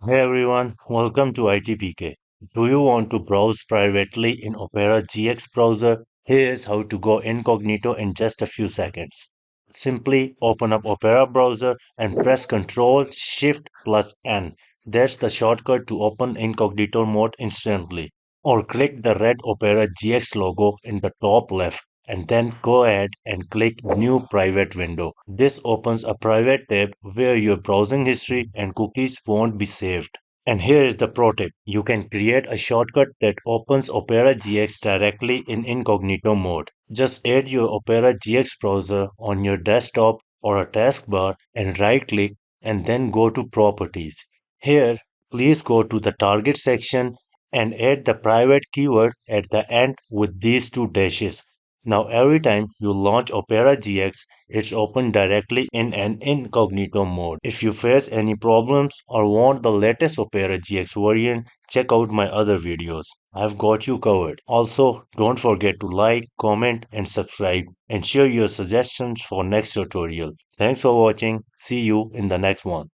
Hey everyone, welcome to ITPK. Do you want to browse privately in Opera GX browser? Here's how to go incognito in just a few seconds. Simply open up Opera browser and press Ctrl Shift plus N. That's the shortcut to open incognito mode instantly. Or click the red Opera GX logo in the top left and then go ahead and click New Private Window. This opens a private tab where your browsing history and cookies won't be saved. And here is the pro tip. You can create a shortcut that opens Opera GX directly in incognito mode. Just add your Opera GX browser on your desktop or a taskbar and right click and then go to Properties. Here, please go to the Target section and add the private keyword at the end with these two dashes. Now every time you launch Opera GX, it's open directly in an incognito mode. If you face any problems or want the latest Opera GX version, check out my other videos. I've got you covered. Also, don't forget to like, comment and subscribe and share your suggestions for next tutorial. Thanks for watching. See you in the next one.